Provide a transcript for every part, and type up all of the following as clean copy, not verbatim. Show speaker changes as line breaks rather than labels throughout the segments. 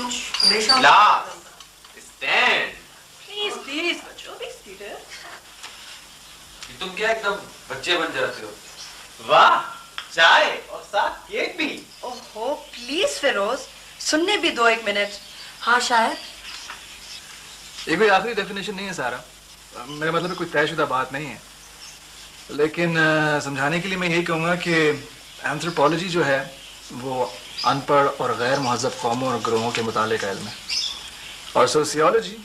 हूँ हमेशा।
Stand
please please बच्चों बी सीटेड।
तुम क्या एकदम बच्चे बन जाते हो।
वाह, चाय और साथ केक भी।
ओहो प्लीज फिरोज, सुनने भी दो एक मिनट। हाँ शायद
ये कोई आखिरी डेफिनेशन नहीं है सारा, मेरा मतलब कोई तयशुदा बात नहीं है, लेकिन समझाने के लिए मैं यही कहूँगा कि एंथ्रोपोलॉजी जो है वो अनपढ़ और गैर महज़ब कौमों और ग्रोहों के मुतालिक इल्म है, और सोशियोलॉजी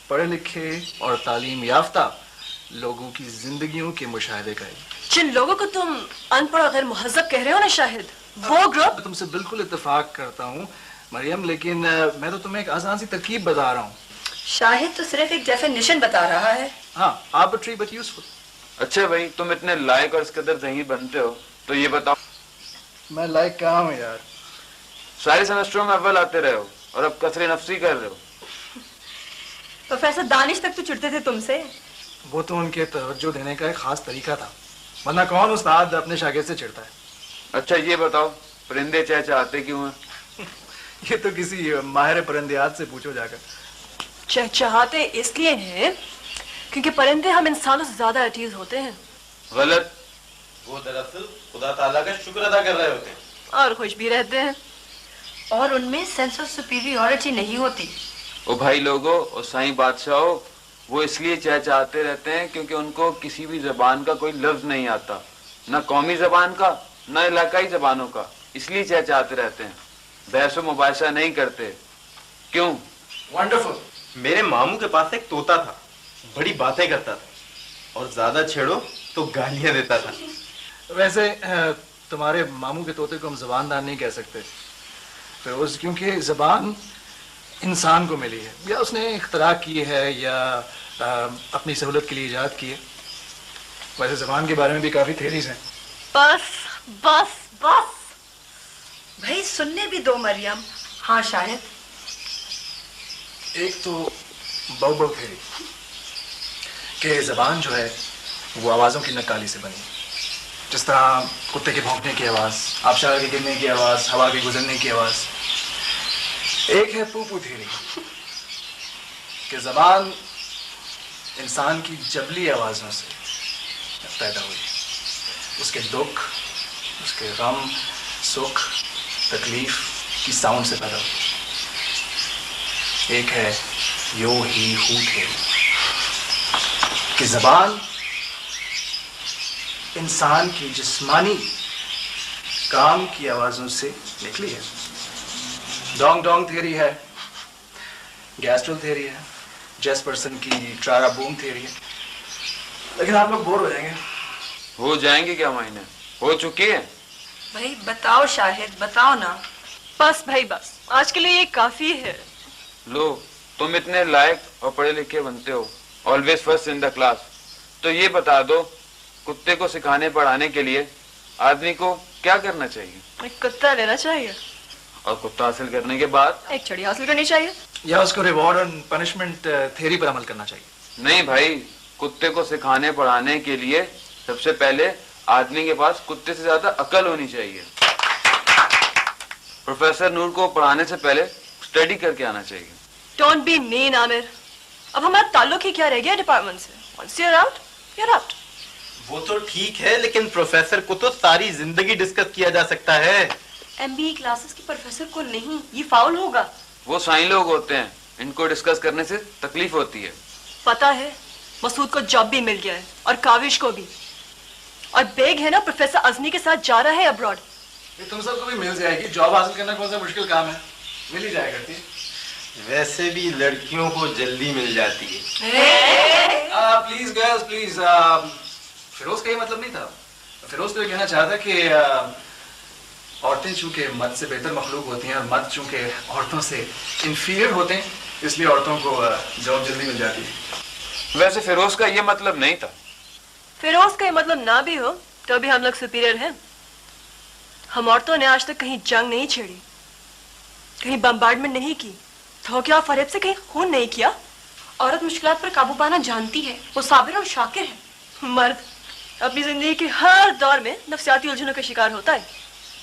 पढ़े लिखे और तालीम याफ्ता लोगों की जिंदगियों के मुशाहिदे का इल्म।
जिन लोगों को तुम अनपढ़ और गैर महज़ब कह रहे हो ना शाहिद, वो ग्रुप।
मैं तुमसे बिल्कुल इत्तेफाक करता हूँ मरियम, लेकिन मैं तो तुम्हें एक आसान सी तरकीब बता रहा हूँ।
शाहिद तो सिर्फ एक डेफिनेशन बता रहा है।
हाँ, आर्बिट्री बट यूजफुल।
अच्छा भाई, तुम इतने लायक और इस कदर ज़हीन बनते हो तो ये बताओ,
मैं लायक कहाँ हूँ यार?
सारे सेमेस्टरों में अव्वल आते रहे हो और अब कसरे नफ्सी कर रहे हो।
प्रोफेसर दानिश तक तो चिढ़ते थे तुमसे।
वो तो उनके तवज्जो देने का एक खास तरीका था, वरना कौन उस्ताद अपने शागिर्द से चिढ़ता है।
अच्छा ये बताओ, परिंदे चहचहाते क्यों हैं?
ये तो किसी माहिर परिंदियात से पूछो जाकर।
चहचहाते इसलिए हैं क्योंकि परिंदे हम इंसानों से ज्यादा अजीज होते हैं।
गलत।
वो दरअसल खुदा ताला का शुक्र अदा कर रहे होते हैं
और खुश भी रहते हैं,
और उनमें सेंस ऑफ सुपीरियॉरिटी नहीं होती।
ओ भाई लोगों और साईं बादशाहों, वो इसलिए चहचहाते रहते हैं क्योंकि उनको किसी भी जबान का कोई लफ्ज नहीं आता, ना कौमी जबान का ना इलाकाई जबानों का, इसलिए चहचहाते रहते हैं, बहस व मुबाहिसा नहीं करते। क्यों?
वंडरफुल।
मेरे मामू के पास एक तोता था, बड़ी बातें करता था और ज्यादा छेड़ो तो गालियां देता था।
वैसे तुम्हारे मामू के तोते को हम जबानदार नहीं कह सकते फिरोज, क्योंकि जबान इंसान को मिली है, या उसने इख्तरा की है या अपनी सहूलत के लिए इजाद की है। वैसे जबान के बारे में भी काफी थ्योरीज हैं।
बस बस बस
भाई सुनने भी दो मरियम। हाँ शाहिद।
एक तो बाउबाउ थ्योरी कि जबान जो है वो आवाज़ों की नक्काली से बनी, जिस तरह कुत्ते के भौंकने की आवाज़, आबशार के गिरने की आवाज़, हवा के गुजरने की आवाज़। एक है पूपू थ्योरी कि जबान इंसान की जबली आवाज़ों से पैदा हुई, उसके दुख, उसके गम, सुख, तकलीफ की साउंड से पैदा हुई। एक है यो ही हू थ्योरी कि जबान इंसान की जिस्मानी काम की आवाज़ों से निकली है। डोंग डोंग थ्योरी है, गैस्ट्रल थ्योरी है, जेसपर्सन की ट्रारा बूम थ्योरी है। लेकिन आप लोग बोर हो जाएंगे।
हो जाएंगे क्या महीने? हो चुके हैं।
भाई बताओ शाहिद, बताओ ना।
बस भाई बस, आज के लिए ये काफी है।
लो, तुम इतने लायक और पढ़े लिखे बनते हो, always first in the class, तो ये बता दो, कुत्ते को सिखाने पढ़ाने के लिए आदमी को क्या करना चाहिए?
एक कुत्ता लेना चाहिए
और कुत्ता हासिल करने के बाद
एक छड़ी हासिल करनी चाहिए,
या उसको रिवॉर्ड एंड पनिशमेंट थ्योरी पर अमल करना चाहिए।
नहीं भाई, कुत्ते को सिखाने पढ़ाने के लिए सबसे पहले आदमी के पास कुत्ते से ज्यादा अकल होनी चाहिए। प्रोफेसर नूर को पढ़ाने से पहले स्टडी करके आना चाहिए।
डोंट बी मीन आमिर, अब हमारा ताल्लुक ही क्या रह गया डिपार्टमेंट से? Once you are out, you are out.
वो तो ठीक है, लेकिन प्रोफेसर को तो सारी जिंदगी डिस्कस किया जा सकता है।
एमबीए क्लासेस के प्रोफेसर को नहीं, ये फाउल होगा।
वो साईं लोग होते हैं, इनको डिस्कस करने से तकलीफ होती है।
पता है, मसूद को जॉब भी मिल गया है और काविश को भी, और बेग है ना प्रोफेसर अजनी के साथ जा रहा है अब्रॉड।
ये तुम सबको भी मिल जाएगी, जॉब हासिल करना कौन सा मुश्किल काम है, मिल ही जाया करती है।
वैसे भी लड़कियों को जल्दी मिल जाती है।
प्लीज गर्ल्स प्लीज, फिरोज का ये मतलब नहीं था। फिरोज तो ये कहना चाहता कि औरतें चूंकि मर्द से बेहतर मखलूक होती हैं और मर्द चूंकि औरतों से इंफीरियर होते हैं, इसलिए औरतों को जॉब जल्दी मिल जाती है।
वैसे फिरोज का ये मतलब नहीं था।
फिरोज का ये मतलब ना भी हो तो भी हम लोग सुपीरियर हैं। हम औरतों ने आज तक कहीं जंग नहीं छेड़ी, कहीं बम्बार्डमेंट नहीं की, धोखे फरेब से कहीं खून नहीं किया।
औरत मुश्किलात पर काबू पाना जानती है, वो साबिर और शाकिर है।
मर्द अपनी जिंदगी के हर दौर में नफसियाती उलझनों का शिकार होता है,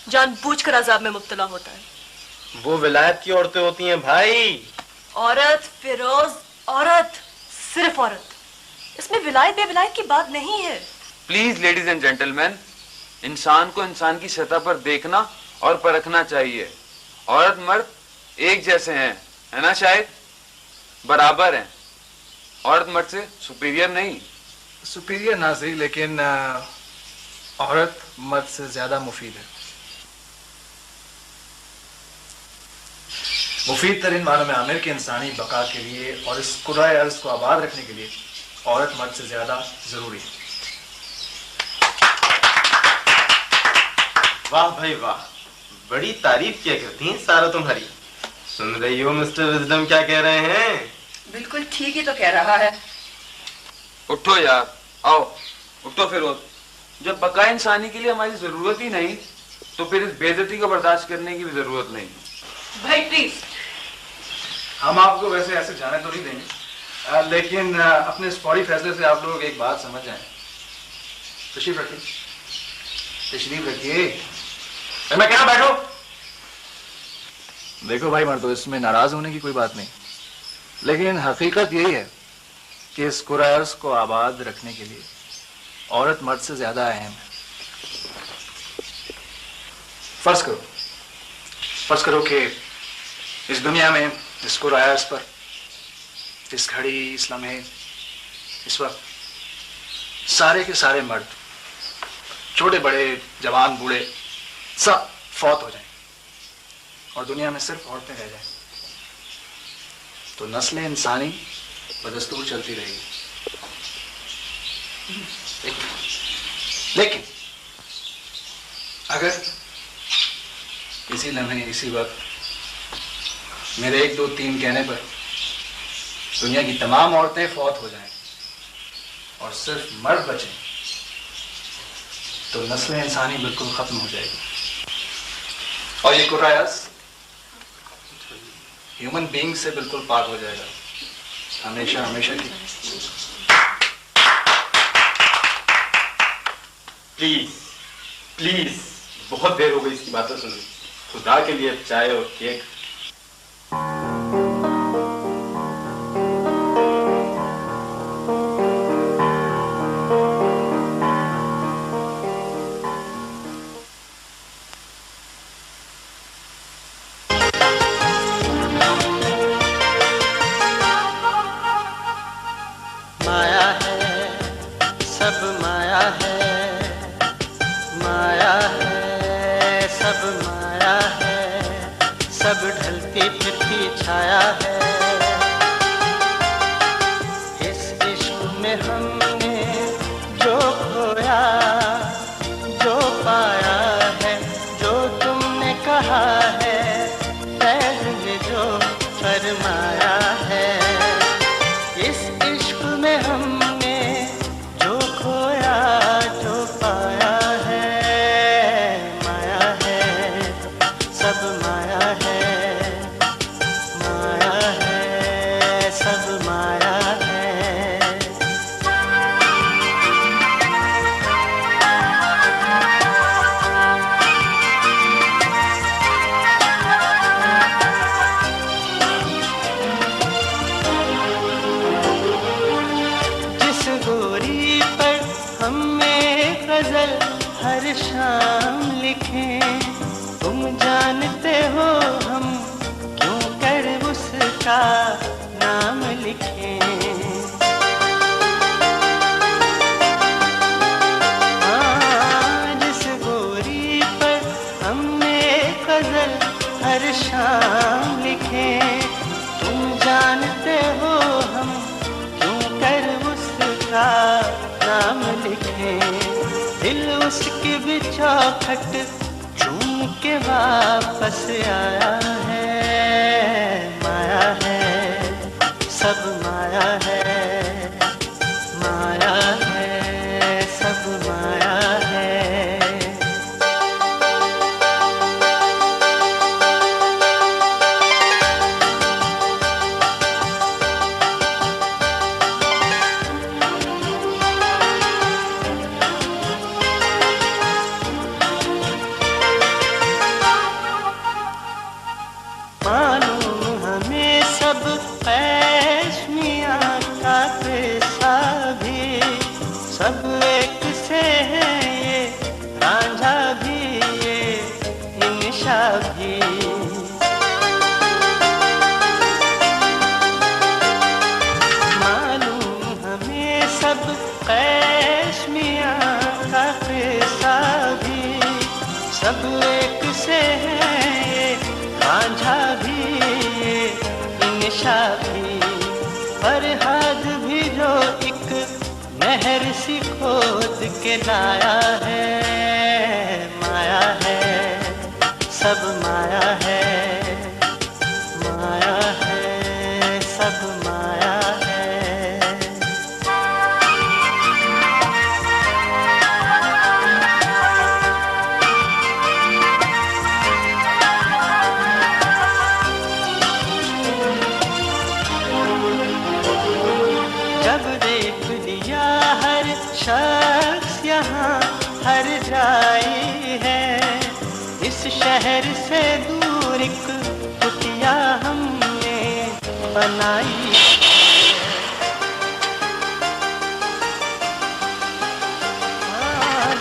जानबूझकर अजाब में मुब्तला होता है।
वो विलायत की औरतें होती हैं भाई।
औरत फिरोज, औरत, सिर्फ औरत। इसमें विलायत बेविलायत की बात नहीं है।
प्लीज लेडीज एंड जेंटलमैन, इंसान को इंसान की सतह पर देखना और परखना चाहिए। औरत मर्द एक जैसे हैं, है ना? शायद बराबर हैं, औरत मर्द से सुपीरियर नहीं।
सुपीरियर ना सही, लेकिन औरत मर्द से ज्यादा मुफीद है। मुफीद तरीन मानों में आमिर के इंसानी बका के लिए और इस कुराए अर्ज को आबाद रखने के लिए औरत मर्द से ज्यादा जरूरी है।
वाह भाई वाह, बड़ी तारीफ किया करती हैं सारा तुम्हारी। सुन रही हो मिस्टर विजडम क्या कह रहे हैं?
बिल्कुल ठीक ही तो कह रहा है।
उठो यार, आओ उठो फिरोज। जब बका इंसानी के लिए हमारी जरूरत ही नहीं, तो फिर इस बेइज्जती को बर्दाश्त करने की भी जरूरत नहीं।
भाई प्लीज।
हम आपको वैसे ऐसे जाने तो नहीं देंगे, लेकिन अपने इस फौरी फैसले से आप लोग एक बात समझ जाएं। तशरीफ रखिए, तशरीफ रखिए। मैं क्या बैठो। देखो भाई मर्दो, इसमें नाराज होने की कोई बात नहीं, लेकिन हकीकत यही है कि इस कुरार्स को आबाद रखने के लिए औरत मर्द से ज्यादा अहम है। फर्ज करो कि इस दुनिया में, इस कुरार्स पर, इस घड़ी, इस लम्हे, इस वक्त सारे के सारे मर्द, छोटे बड़े, जवान बूढ़े, सब फौत हो जाएं और दुनिया में सिर्फ औरतें रह जाएं, तो नस्ल इंसानी बदस्तूर चलती रहेगी। लेकिन अगर इसी लम्हे, इसी वक्त मेरे 1 2 3 कहने पर दुनिया की तमाम औरतें फौत हो जाएं और सिर्फ मर्द बचें, तो नस्ल इंसानी बिल्कुल खत्म हो जाएगी और ये कुरायस ह्यूमन बीइंग से बिल्कुल पाक हो जाएगा, हमेशा हमेशा की।
प्लीज प्लीज, बहुत देर हो गई इसकी बातें सुनी। खुदा के लिए चाय और केक।
माया है, सब माया है, माया है, सब माया है, सब ढलती फिरती छाया है। इस इश्क में हमने जो खोया, जो पाया है, जो तुमने कहा है, फैज़ ने जो फरमाया है। इस इश्क में हमने जो खोया, जो पाया है, माया है, सब माया है, माया है, सब माया है। जिस गोरी पर हमने गजल हर शाम लिखे, तुम जानते हो हम क्यों कर उसका नाम लिखे। जिस गोरी पर हमने गजल हर शाम लिखे, तुम जानते हो हम क्यों कर उसका नाम लिखे। दिल उसकी भी चौखट चूम के वापस आया है। माया है, सब माया है, माया है, सब माया है। सब एक से है, रांझा भी निशा भी, फरहाद भी जो एक नहर सी खोद के लाया है। माया है, सब माया है, माया है, सब माया है। जब देख लिया हर शख्स यहाँ हर जाई है, इस शहर से दूर एक कुटिया हमने बनाई।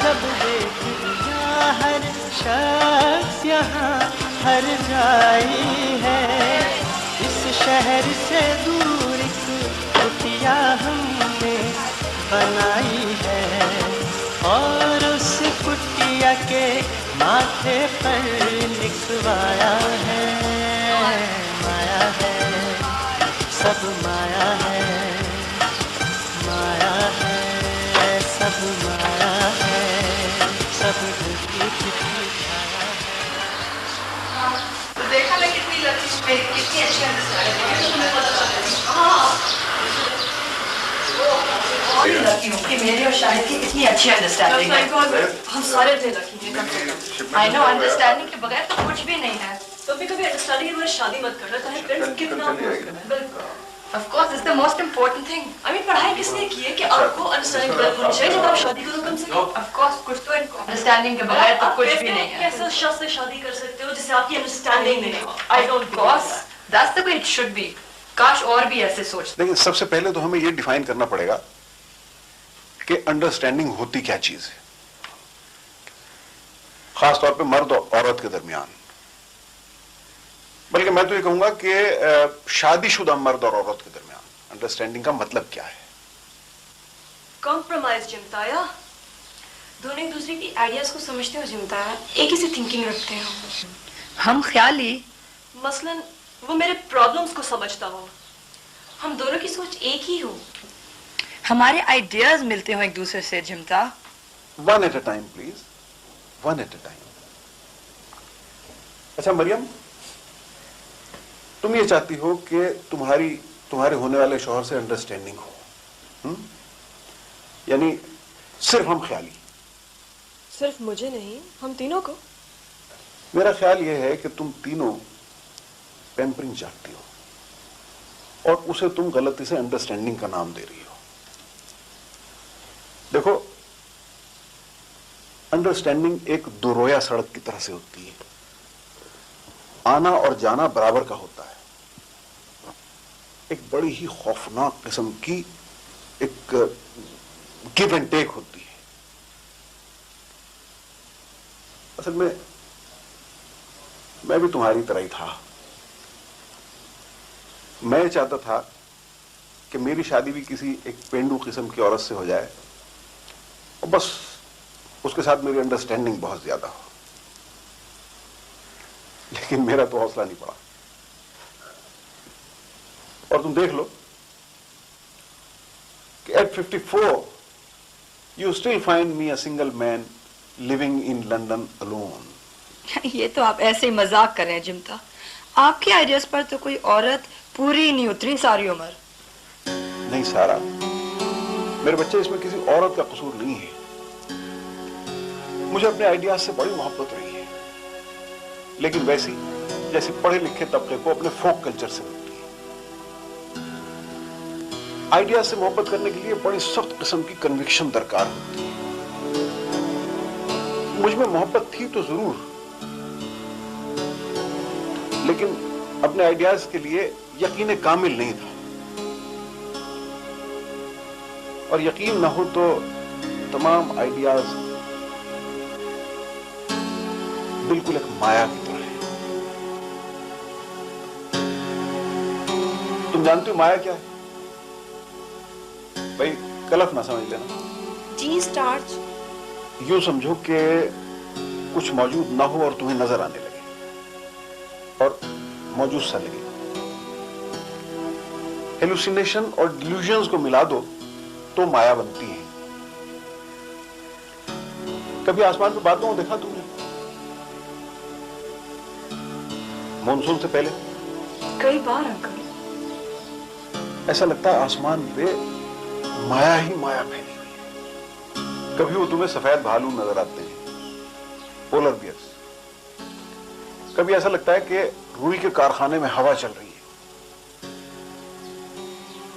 जब देख लिया हर शख्स यहाँ हर जाई है, इस शहर से दूर एक कुटिया हमने बनाई है, और उस कुटिया के माथे पर लिखवाया है। माया है, सब माया है, माया है, सब माया है, सब ढलती फिरती छाया है।
तो देखा मैं कितनी कितनी अच्छी लकी हूँ कि मेरे और शाहिद की इतनी अच्छी अंडरस्टैंडिंग है।
हम सारे थे लकी हैं।
आई नो अंडरस्टैंडिंग के बगैर तो कुछ भी नहीं है।
तो भी कभी अंडरस्टैंडिंग के बगैर शादी मत करना, चाहे फ्रेंड्स कितना हो।
Of course, it's the most important thing.
I mean, पढ़ाई किसने की है कि आपको अंडरस्टैंडिंग डेवलप होनी चाहिए जब आप शादी करो कम से कम।
Of course, कुछ तो अंडरस्टैंडिंग के बगैर तो कुछ भी नहीं है।
कैसे उस शख्स से शादी कर सकते हो जिससे आपकी अंडरस्टैंडिंग नहीं हो? I don't
Of course, that's the way it should be. काश और भी ऐसे सोचते।
लेकिन सबसे पहले तो हमें ये डिफाइन करना पड़ेगा कि अंडरस्टैंडिंग होती क्या चीज है, खासतौर पे मर्द और औरत के दरमियान। बल्कि मैं तो ये कहूंगा कि शादीशुदा मर्द और औरत के दरमियान अंडरस्टैंडिंग का मतलब क्या है।
कॉम्प्रोमाइज जिमताया,
दोनों एक दूसरे की आइडियाज को समझते हो जिमताया, एक ही सी थिंकिंग रखते हो।
हम ख्याली,
मसलन वो मेरे प्रॉब्लम्स को समझता हो,
हम दोनों की सोच एक ही हो,
हमारे आइडियाज मिलते हो एक दूसरे से जिमता।
One at a time please, one at a time. अच्छा मरियम, तुम ये चाहती हो कि तुम्हारे होने वाले शौहर से अंडरस्टैंडिंग हो, यानी सिर्फ हम ख्याली।
सिर्फ मुझे नहीं, हम तीनों को।
मेरा ख्याल यह है कि तुम तीनों पैम्परिंग चाहती हो और उसे तुम गलती से अंडरस्टैंडिंग का नाम दे रही हो। देखो, अंडरस्टैंडिंग एक दुरोया सड़क की तरह से होती है, आना और जाना बराबर का होता है। एक बड़ी ही खौफनाक किस्म की एक गिव एंड टेक होती है। असल में मैं भी तुम्हारी तरह ही था। मैं चाहता था कि मेरी शादी भी किसी एक पेंडू किस्म की औरत से हो जाए और बस उसके साथ मेरी अंडरस्टैंडिंग बहुत ज्यादा हो, लेकिन मेरा तो हौसला नहीं पड़ा। और तुम देख लो कि at 54 you still find me a single man living in London alone.
ये तो आप ऐसे ही मजाक कर रहे हैं जिमता। आपके आइडियाज पर तो कोई औरत पूरी नहीं उतरी सारी उम्र।
नहीं सारा, मेरे बच्चे, इसमें किसी औरत का कसूर नहीं है। मुझे अपने आइडियाज से बड़ी मोहब्बत रही है, लेकिन वैसी जैसे पढ़े लिखे तबके को अपने फोक कल्चर से मिलती है। आइडियाज से मोहब्बत करने के लिए बड़ी सख्त किस्म की कन्विक्शन दरकार होती है। मुझ में मोहब्बत थी तो जरूर, लेकिन अपने आइडियाज के लिए यकीन कामिल नहीं था। और यकीन ना हो तो तमाम आइडियाज बिल्कुल एक माया की तरह है। तुम जानते हो माया क्या है? भाई कलफ ना समझ लेना।
जी स्टार्च।
यूं समझो कि कुछ मौजूद ना हो और तुम्हें नजर आने लगे और मौजूद सा लगे। हेलुसिनेशन और डिल्यूजन्स को मिला दो तो माया बनती है। कभी आसमान पे बादलों को देखा तुमने? मॉनसून से पहले
कई बार अंकल।
ऐसा लगता है आसमान पे माया ही माया फैली हुई है। कभी वो तुम्हें सफेद भालू नजर आते हैं, पोलर बियर्स। कभी ऐसा लगता है कि रुई के कारखाने में हवा चल रही है।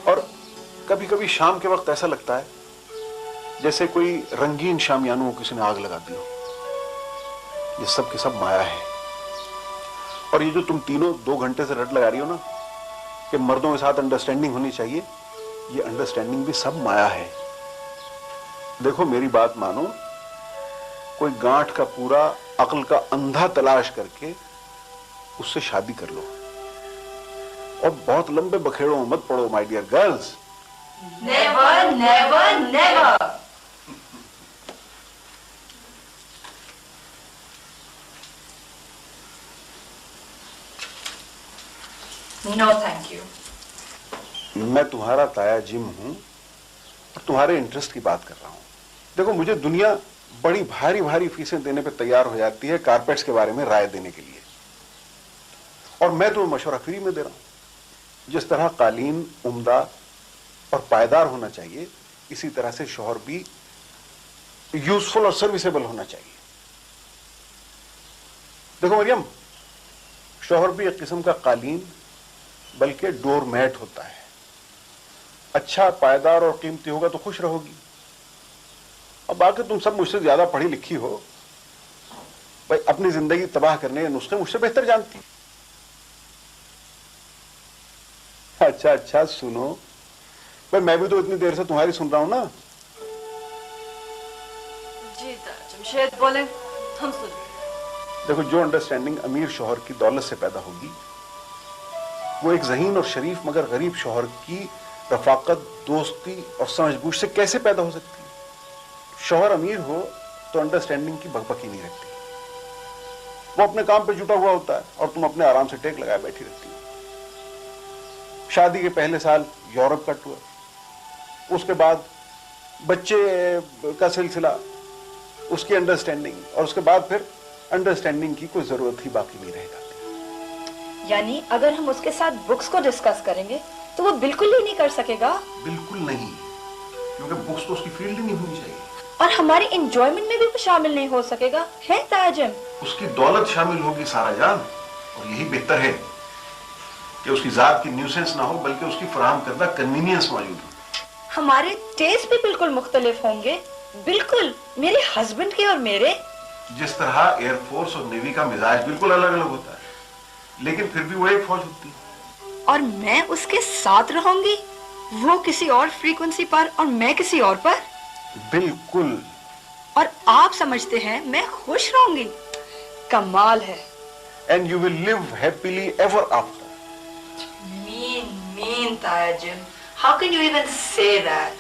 और कभी कभी शाम के वक्त ऐसा लगता है जैसे कोई रंगीन शामियानों को किसी ने आग लगा दी हो। ये सब के सब माया है। और ये जो तुम तीनों 2 घंटे से रट लगा रही हो ना कि मर्दों के साथ अंडरस्टैंडिंग होनी चाहिए, ये अंडरस्टैंडिंग भी सब माया है। देखो मेरी बात मानो, कोई गांठ का पूरा अक्ल का अंधा तलाश करके उससे शादी कर लो और बहुत लंबे बखेड़ों में मत पड़ो my dear girls.
Never never never. No thank you.
मैं तुम्हारा ताया जिम हूं और तुम्हारे इंटरेस्ट की बात कर रहा हूं। देखो मुझे दुनिया बड़ी भारी भारी फीसें देने पे तैयार हो जाती है कारपेट्स के बारे में राय देने के लिए, और मैं तुम्हें मशवरा फ्री में दे रहा हूं। जिस तरह कालीन उम्दा और पायदार होना चाहिए, इसी तरह से शौहर भी यूजफुल और सर्विसेबल होना चाहिए। देखो मरियम, शौहर भी एक किस्म का कालीन बल्कि डोरमैट होता है। अच्छा पायदार और कीमती होगा तो खुश रहोगी। अब बाकी तुम सब मुझसे ज्यादा पढ़ी लिखी हो भाई, अपनी जिंदगी तबाह करने के नुस्खे मुझसे बेहतर जानती। अच्छा अच्छा सुनो भाई, मैं भी तो इतनी देर से तुम्हारी सुन रहा हूं ना।
जी जमशेद बोले, हम सुन।
देखो जो अंडरस्टैंडिंग अमीर शौहर की दौलत से पैदा होगी वो एक ज़हीन और शरीफ मगर गरीब शौहर की रफाकत, दोस्ती और समझबूझ से कैसे पैदा हो सकती है? शौहर अमीर हो तो अंडरस्टैंडिंग की बकबकी नहीं रहती। वो अपने काम पे जुटा हुआ होता है और तुम अपने आराम से टेक लगाए बैठी रहती हो। शादी के पहले साल यूरोप का टूर, उसके बाद बच्चे का सिलसिला, उसकी अंडरस्टैंडिंग, और उसके बाद फिर अंडरस्टैंडिंग की कोई जरूरत ही बाकी नहीं रह जाती।
यानी अगर हम उसके साथ बुक्स को डिस्कस करेंगे तो वो बिल्कुल ही नहीं कर सकेगा।
बिल्कुल नहीं, क्योंकि बुक्स तो उसकी फील्ड ही नहीं होनी चाहिए।
और हमारी एंजॉयमेंट में भी वो शामिल नहीं हो सकेगा, है ताजम?
उसकी दौलत शामिल होगी सारा जान, और यही बेहतर है कि उसकी जात की न्यूसेंस ना हो बल्कि उसकी फराहम करदा कन्वीनियंस मौजूद हो।
हमारे टेस्ट भी बिल्कुल मुख्तलिफ होंगे, बिल्कुल मेरे हस्बैंड के और मेरे।
जिस तरह एयरफोर्स और नेवी का मिजाज बिल्कुल अलग अलग होता है, लेकिन फिर भी वो एक फौज होती है।
और मैं उसके साथ रहूंगी, वो किसी और फ्रीक्वेंसी पर और मैं किसी और पर।
बिल्कुल।
और आप समझते हैं मैं खुश रहूंगी? कमाल है।
And you will live happily ever after.
Mean ताजम, how can you even say that?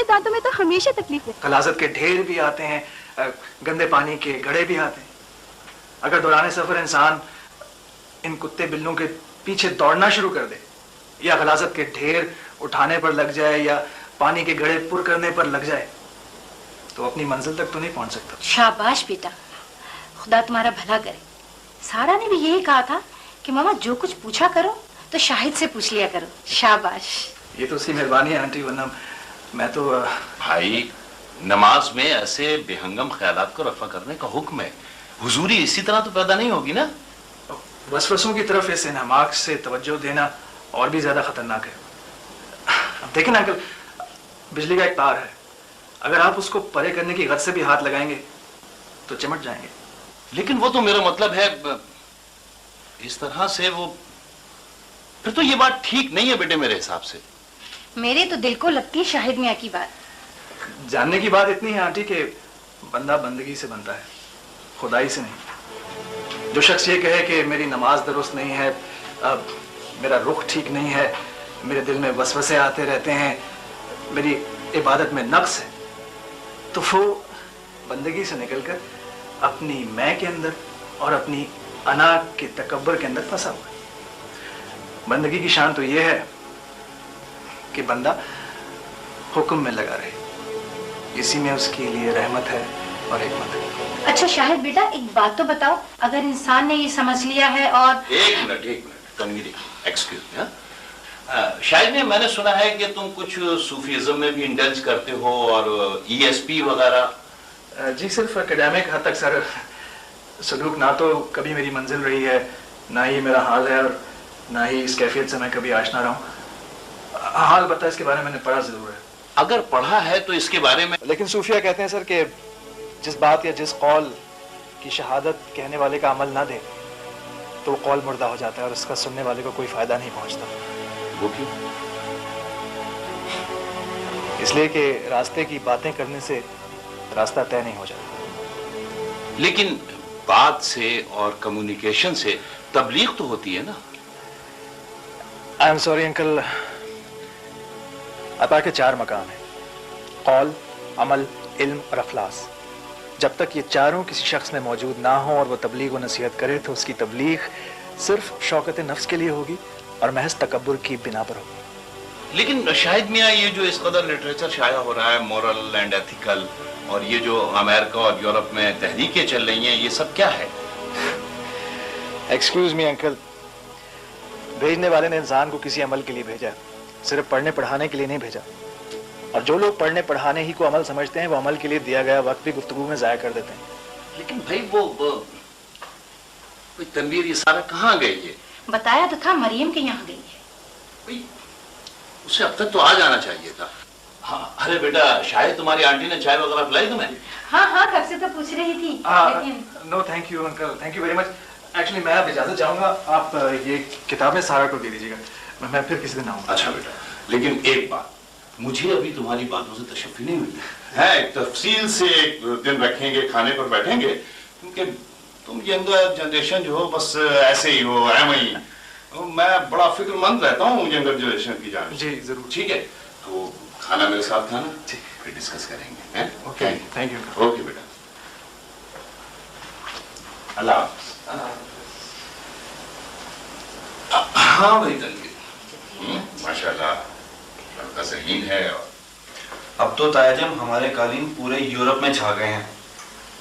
दांतों में तो हमेशा तकलीफ है।
गलाजत के ढेर भी आते हैं, गंदे पानी के घड़े भी आते हैं। अगर दौरान सफर इंसान इन कुत्ते बिल्लों के पीछे दौड़ना शुरू कर दे, या गलाजत के ढेर उठाने पर लग जाए, या पानी के घड़े पुर करने पर लग जाए, तो अपनी मंजिल तक तो नहीं पहुंच सकता।
शाबाश बेटा, खुदा तुम्हारा भला करे। सारा ने भी यही कहा था कि मामा जो कुछ पूछा करो तो शाहिद से पूछ लिया करो। शाबाश।
ये तो उसकी मेहरबानी है आंटी, वरना मैं तो
भाई नमाज में ऐसे बेहंगम ख्यालात को रफा करने का हुक्म है। हुजूरी इसी तरह तो पैदा नहीं होगी ना।
वसवसों की तरफ इस इन्हमाक से तवज्जो देना और भी ज्यादा खतरनाक है। अब देखें ना अंकल, बिजली का एक तार है, अगर आप उसको परे करने की गद से भी हाथ लगाएंगे तो चिमट जाएंगे।
लेकिन वो तो मेरा मतलब है, इस तरह से वो, फिर तो ये बात ठीक नहीं है बेटे मेरे हिसाब से।
मेरे तो दिल को लगती है शाहिद मियां की बात।
जानने की बात इतनी है आंटी कि बंदा बंदगी से बनता है, खुदाई से नहीं। जो शख्स ये कहे कि मेरी नमाज दुरुस्त नहीं है, अब मेरा रुख ठीक नहीं है, मेरे दिल में वसवसे आते रहते हैं, मेरी इबादत में नक्स है, तो वो बंदगी से निकलकर अपनी मैं के अंदर और अपनी अना के तकब्बर के अंदर फंसा हुआ है। बंदगी की शान तो ये है कि बंदा हुक्म में लगा रहे, इसी में उसके लिए रहमत है और हिकमत है।
अच्छा शाहिद बेटा, एक बात तो बताओ, अगर इंसान ने ये समझ लिया है और
एक मिनट तनवीर, एक्सक्यूज मी। शायद में मैंने सुना है कि तुम कुछ सूफीज्म में भी इंडल्ज करते हो और ESP वगैरह।
जी सिर्फ एकेडमिक हद तक सर। सलूक ना तो कभी मेरी मंजिल रही है, ना ही मेरा हाल है, और ना ही इस कैफियत से मैं कभी आशना रहा हूँ। हाल बता, इसके बारे में मैंने पढ़ा जरूर है।
अगर पढ़ा है तो इसके बारे में।
लेकिन सूफिया कहते हैं सर कि जिस बात या जिस कौल की शहादत कहने वाले का अमल ना दे तो वो कौल मुर्दा हो जाता है और उसका सुनने वाले को कोई फायदा नहीं पहुंचता।
वो क्यों?
इसलिए कि रास्ते की बातें करने से रास्ता तय नहीं हो जाता।
लेकिन बात से और कम्युनिकेशन से तबलीग तो होती है ना।
आई एम सॉरी अंकल, अता के 4 मकाम है: कौल, अमल, इल्म और अखलास। जब तक ये चारों किसी शख्स में मौजूद ना हो और वो तबलीग व नसीहत करे तो उसकी तबलीग सिर्फ शौकत नफ्स के लिए होगी और महज तकब्बुर की बिना पर होगी।
लेकिन शायद मियाँ, ये जो इस कदर लिटरेचर शाया हो रहा है मॉरल एंड एथिकल, और ये जो अमेरिका और यूरोप में तहरीकें चल रही हैं, ये सब क्या है?
एक्सक्यूज मी अंकल, भेजने वाले ने इंसान को किसी अमल के लिए भेजा, सिर्फ पढ़ने पढ़ाने के लिए नहीं भेजा। और जो लोग पढ़ने पढ़ाने ही को अमल समझते हैं वो अमल के लिए दिया गया वक्त भी गुफ्तगू में जाया कर देते हैं।
लेकिन भाई वो तनवीर, ये सारा कहाँ गई है?
बताया तो था मरियम के यहाँ गई है।
भाई उसे अब तक तो आ जाना चाहिए था। हाँ, अरे बेटा, शायद तुम्हारी आंटी ने चाय वगैरह पिलाई तुम्हें?
हाँ, कब से तो पूछ रही थी। लेकिन
no thank you uncle, thank you very much. Actually मैं अब इजाजत चाहूंगा, आप ये किताबें सारा को दे दीजिएगा, मैं फिर किसी दिन आऊंगा।
अच्छा बेटा, लेकिन एक बात, मुझे अभी तुम्हारी बातों से तशफ़ी नहीं हुई है। एक तफसील से एक दिन रखेंगे, खाने पर बैठेंगे, क्योंकि तुम यंगर जनरेशन जो हो बस ऐसे ही हो, वही। मैं बड़ा फिक्रमंद रहता हूँ यंगर जनरेशन की जान।
जी जरूर।
ठीक है, तो खाना मेरे साथ खाना, फिर डिस्कस करेंगे।
Okay, thank you.
ओके बेटा, अल्लाह हाफ़िज़। हाँ भाई तनवीर, माशाल्लाह लड़का ज़हीन है। और
अब तो तायाजम हमारे कालीन पूरे यूरोप में छा गए हैं।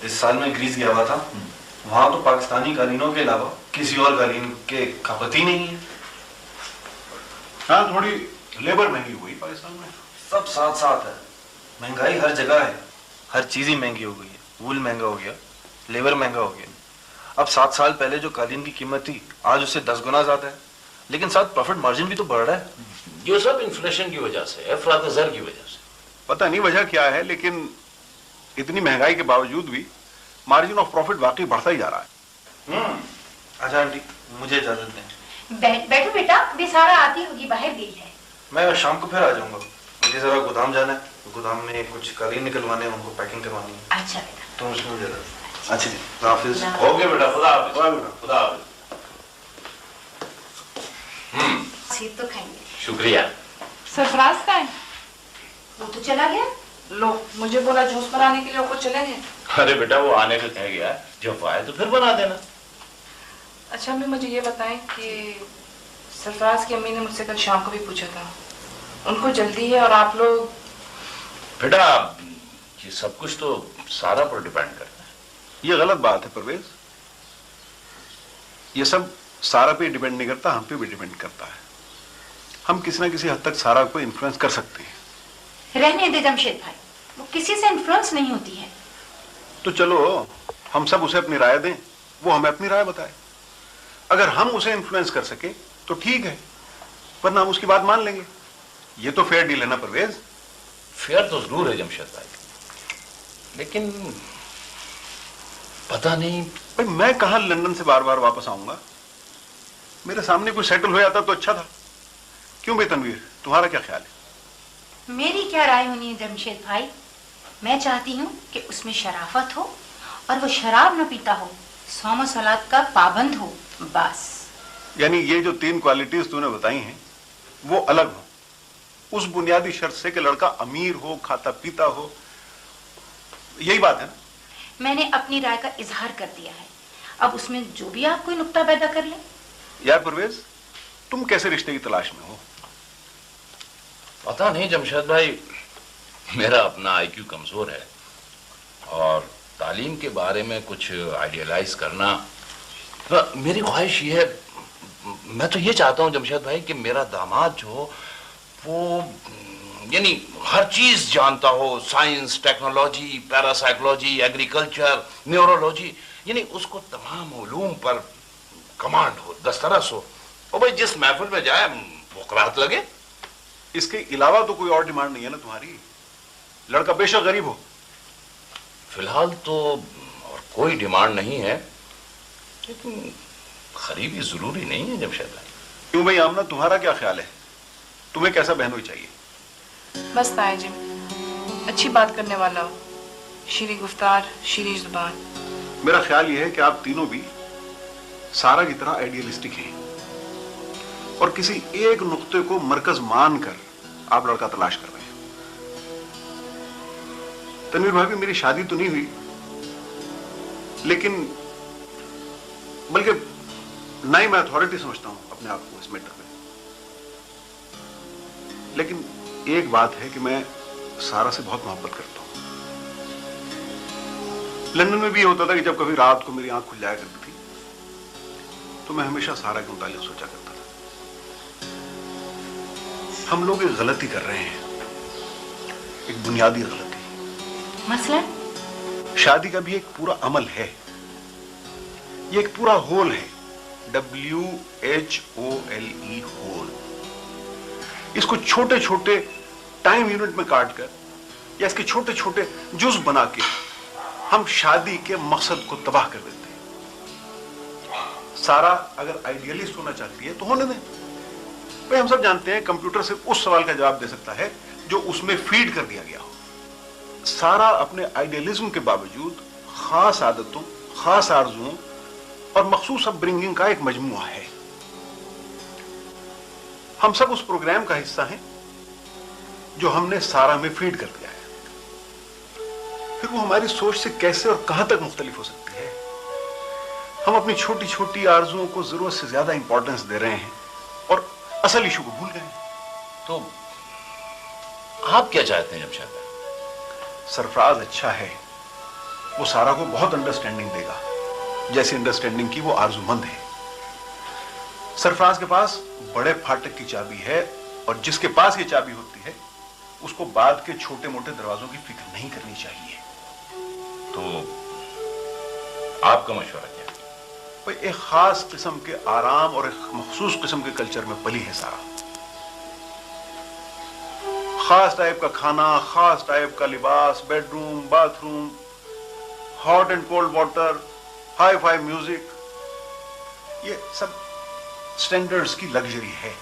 इस साल में ग्रीस गया हुआ था, वहां तो पाकिस्तानी कालीनों के अलावा किसी और कालीन के खपत ही नहीं है।
हाँ, थोड़ी लेबर महंगी हुई पाकिस्तान में।
सब साथ साथ है, महंगाई हर जगह है, हर चीज ही महंगी हो गई है। वूल महंगा हो गया, लेबर महंगा हो गया। अब 7 साल पहले जो कालीन की कीमत थी आज उससे 10 गुना ज्यादा है, लेकिन साथ प्रॉफिट मार्जिन भी तो बढ़ रहा है।
ये सब इन्फ्लेशन की वजह से, अफराद ज़र की वजह से।
पता नहीं वजह क्या है, लेकिन इतनी महंगाई के बावजूद भी मार्जिन ऑफ प्रॉफिट वाकई बढ़ता ही जा रहा है।
अच्छा आंटी, मुझे इजाजत दें।
बैठो बेटा, अभी सारा आती होगी, बाहर गई है।
मैं शाम को फिर आ जाऊंगा, मुझे जरा गोदाम जाना है, गोदाम में कुछ कालीन निकलवाने हैं, उनको पैकिंग करवानी है।
अच्छा बेटा,
तो उसमें इजाजत। अच्छा जी, हाफिज।
ओके बेटा, खुदा हाफिज। खुदा हाफिज।
सीट तो खाएंगे।
शुक्रिया।
सरफराज का है?
वो तो चला गया।
लो, मुझे बोला जूस बनाने के लिए, वो चले गए।
अरे बेटा, वो आने को कह गया, जब आए तो फिर बना देना।
अच्छा अम्मी, मुझे ये बताएं कि सरफराज की अम्मी ने मुझसे कल शाम को भी पूछा था, उनको जल्दी है और आप लोग।
बेटा, ये सब कुछ तो सारा पर डिपेंड करता है।
ये गलत बात है परवेज, ये सब सारा पे डिपेंड नहीं करता, हम पे भी डिपेंड करता है। हम किसी ना किसी हद तक सारा को इन्फ्लुएंस कर सकते हैं।
रहने दे जमशेद भाई, वो किसी से इन्फ्लुएंस नहीं होती है।
तो चलो हम सब उसे अपनी राय दें, वो हमें अपनी राय बताए। अगर हम उसे इन्फ्लुएंस कर सके तो ठीक है, वरना हम उसकी बात मान लेंगे। ये तो फेयर डील है ना परवेज?
फेयर तो जरूर है जमशेद भाई, लेकिन पता नहीं।
भाई मैं कहां लंदन से बार बार वापस आऊंगा, मेरे सामने कोई सेटल हो जाता तो अच्छा था। क्यों भाई तनवीर, तुम्हारा क्या ख्याल है?
मेरी क्या राय होनी है जमशेद भाई? मैं चाहती हूँ कि उसमें शराफत हो और वो शराब न पीता हो, सौम सलात का पाबंद हो, बस।
यानी ये जो 3 क्वालिटीज तूने बताई हैं वो अलग हो, उस बुनियादी शर्त से कि लड़का अमीर हो, खाता पीता हो, यही बात है ना?
मैंने अपनी राय का इजहार कर दिया है, अब उसमें जो भी आप कोई नुक्ता पैदा कर ले।
यार परवेज, तुम कैसे रिश्ते की तलाश में हो?
पता नहीं जमशेद भाई, मेरा अपना आईक्यू कमजोर है और तालीम के बारे में कुछ आइडियलाइज करना, मेरी ख्वाहिश ये है, मैं तो ये चाहता हूं जमशेद भाई कि मेरा दामाद जो वो यानी हर चीज जानता हो, science, technology, parapsychology, agriculture, neurology, यानी उसको तमाम उलूम पर कमांड हो, दस्तरस हो, और भाई जिस महफिल में जाए वो कराहत लगे।
इसके अलावा तो कोई और डिमांड नहीं है ना तुम्हारी? लड़का बेशक गरीब हो।
फिलहाल तो और कोई डिमांड नहीं है, लेकिन गरीबी जरूरी नहीं है जमशेद भाई।
क्यों भाई आमना, तुम्हारा क्या ख्याल है? तुम्हें कैसा बहनोई चाहिए?
बस ताया जी, अच्छी बात करने वाला हो, शीरी गुफ्तार, शीरी जुबान।
मेरा ख्याल यह है कि आप तीनों भी सारा की तरह आइडियलिस्टिक हैं और किसी एक नुक्ते को मरकज मानकर आप लड़का तलाश कर रहे हैं। तनवीर भाभी, मेरी शादी तो नहीं हुई, लेकिन बल्कि ना ही मैं अथॉरिटी समझता हूं अपने आप को इस मैटर में, लेकिन एक बात है कि मैं सारा से बहुत मोहब्बत करता हूं। लंदन में भी ये होता था कि जब कभी रात को मेरी आंख खुल जाया करती थी तो मैं हमेशा सारा के मुतालिक सोचा करता था, हम लोग एक गलती कर रहे हैं, एक बुनियादी गलती।
मसलन?
शादी का भी एक पूरा अमल है, ये एक पूरा होल है, WHOLE, होल। इसको छोटे छोटे टाइम यूनिट में काट कर या इसके छोटे छोटे जुज बना के हम शादी के मकसद को तबाह कर देते हैं। सारा अगर आइडियलिस्ट होना चाहती है तो होने दें भाई। हम सब जानते हैं कंप्यूटर सिर्फ उस सवाल का जवाब दे सकता है जो उसमें फीड कर दिया गया हो। सारा अपने आइडियलिज्म के बावजूद खास आदतों, खास आरजुओं और मखसूस अपब्रिंगिंग का एक मजमुआ है। हम सब उस प्रोग्राम का हिस्सा हैं जो हमने सारा में फीड कर दिया है। फिर वो हमारी सोच से कैसे और कहां तक मुख्तलिफ हो सकती है? हम अपनी छोटी छोटी आरजुओं को जरूरत से ज्यादा इंपॉर्टेंस दे रहे हैं और असल इशू को भूल गए।
तो आप क्या चाहते हैं जमशेद भाई?
सरफराज अच्छा है, वो सारा को बहुत अंडरस्टैंडिंग देगा, जैसी अंडरस्टैंडिंग की वो आरजूमंद है। सरफराज के पास बड़े फाटक की चाबी है और जिसके पास ये चाबी होती है उसको बाद के छोटे मोटे दरवाजों की फिक्र नहीं करनी चाहिए।
तो आपका मशवरा क्या है?
भाई एक खास किस्म के आराम और एक मखसूस किस्म के कल्चर में पली है सारा। खास टाइप का खाना, खास टाइप का लिबास, bedroom, bathroom, hot and cold water, hi fi music, ये सब स्टैंडर्ड्स की लग्जरी है।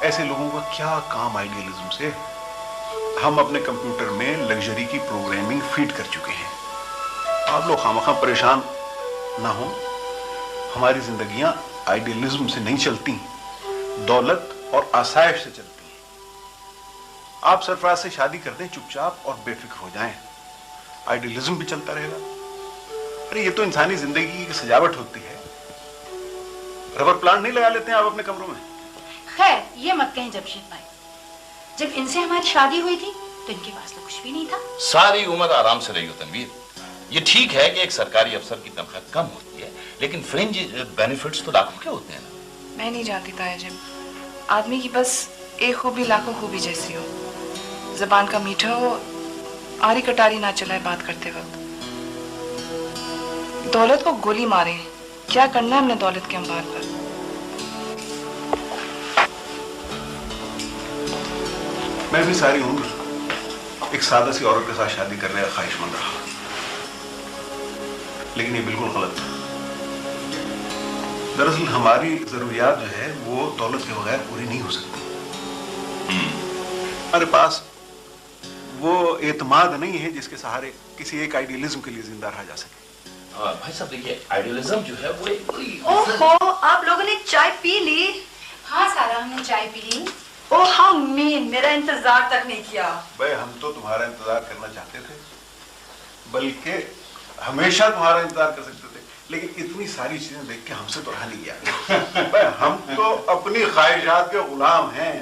ऐसे लोगों का क्या काम आइडियलिज्म से? हम अपने कंप्यूटर में लग्जरी की प्रोग्रामिंग फीड कर चुके हैं। आप लोग खामखा परेशान ना हो, हमारी जिंदगियां आइडियलिज्म से नहीं चलती, दौलत और आसाइश से चलती हैं। आप सरफराज से शादी कर दें चुपचाप और बेफिक्र हो जाएं, आइडियलिज्म भी चलता रहेगा। अरे ये तो इंसानी जिंदगी की सजावट होती है। रबर प्लांट नहीं लगा लेते हैं आप अपने कमरों में?
खैर ये मत कहें जमशेद भाई, जब इनसे हमारी शादी हुई थी तो इनके पास तो कुछ भी नहीं था।
सारी उम्र आराम से रही हो तनवीर। ये ठीक है कि एक सरकारी अफसर की तनख्वाह कम होती है, लेकिन फ्रिंज बेनिफिट्स तो लाखों के होते हैं ना।
मैं नहीं जानती ताया जी, आदमी की बस एक खूबी लाखों खूबी जैसी हो, जबान का मीठा हो, आरी कटारी ना चलाए बात करते वक्त, दौलत को गोली मारे। क्या करना है हमने दौलत के अंबार पर?
मैं भी सारी उम्र एक सादा सी औरत के साथ शादी करने का ख्वाहिशमंद रहा, लेकिन ये बिल्कुल गलत था। दरअसल हमारी जरूरियात जो है वो दौलत के बगैर पूरी नहीं हो सकती। हमारे पास वो एतमाद नहीं है जिसके सहारे किसी एक आइडियलिज्म के लिए जिंदा रहा जा सके।
भाई साहब देखिए, आइडियलिज्म जो है वो एक
ओहो, आप लोगों ने चाय पी ली?
हाँ सारा, हमने चाय पी ली।
ओह हाउ मीन, मेरा इंतजार तक नहीं किया।
भाई हम तो तुम्हारा इंतजार करना चाहते थे, बल्कि हमेशा तुम्हारा इंतजार कर सकते थे, लेकिन इतनी सारी चीजें देख के हमसे तो रहा नहीं गया। भाई हम तो अपनी ख्वाहिशात के गुलाम हैं।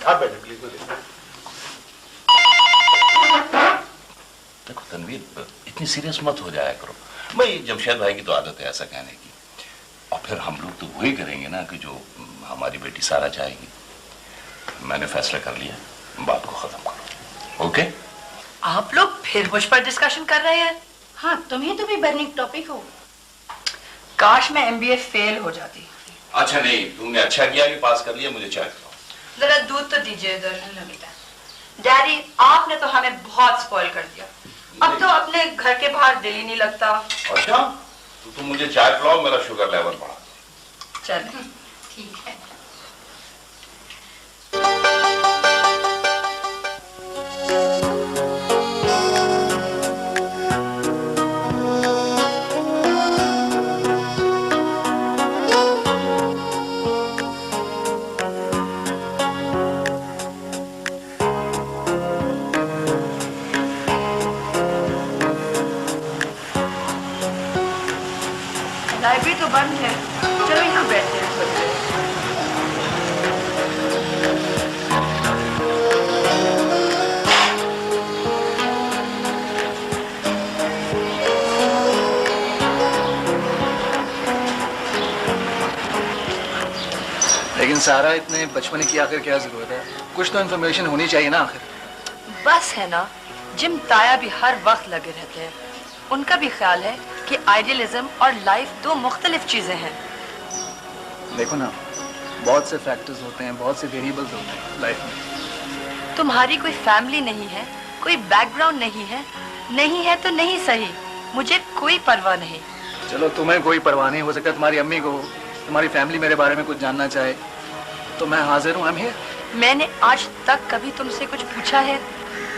आप बैठे प्लीज।
देखो तनवीर, इतनी सीरियस मत हो जाया करो भाई। जमशेद भाई की तो आदत है ऐसा कहने की, और फिर हम लोग तो वही करेंगे ना कि जो हमारी बेटी सारा चाहेगी। मैंने फैसला कर लिया, बात को खत्म करो। ओके?
आप लोग फिर मुझ पर डिस्कशन कर रहे हैं?
हाँ, तुम्हें तो भी बर्निंग टॉपिक हो।
काश मैं MBA फेल हो जाती।
अच्छा नहीं, तुमने अच्छा किया कि पास कर लिया। मुझे चाय पिलाओ।
जरा दूध तो दीजिए इधर। डैडी, आपने तो हमें बहुत स्पॉइल कर दिया। अब तो अपने घर के बाहर दिल ही नहीं लगता।
अच्छा, तो तुम मुझे चाय पिलाओ, मेरा शुगर लेवल बढ़ा।
चलो
ठीक है।
लाइब्रेरी तो बंद है, चलो यहाँ बैठते हैं थोड़ी देर।
लेकिन सारा, इतने बचपने की आखिर क्या जरूरत है? कुछ तो इन्फॉर्मेशन होनी चाहिए ना आखिर।
बस है ना, जिम ताया भी हर वक्त लगे रहते हैं। उनका भी ख्याल है कि आइडियलिज्म और लाइफ दो मुख्तलिफ चीजें हैं।
देखो ना, बहुत से फैक्टर्स होते हैं, बहुत से वेरिएबल्स होते हैं लाइफ में।
तुम्हारी कोई फैमिली नहीं है, कोई बैकग्राउंड नहीं है, नहीं है तो नहीं सही, मुझे कोई परवाह नहीं।
चलो तुम्हें कोई परवाह नहीं, हो सकता है तुम्हारी अम्मी को, तुम्हारी फैमिली मेरे बारे में कुछ जानना चाहे, तो मैं हाजिर हूँ।
मैंने आज तक कभी तुमसे कुछ पूछा है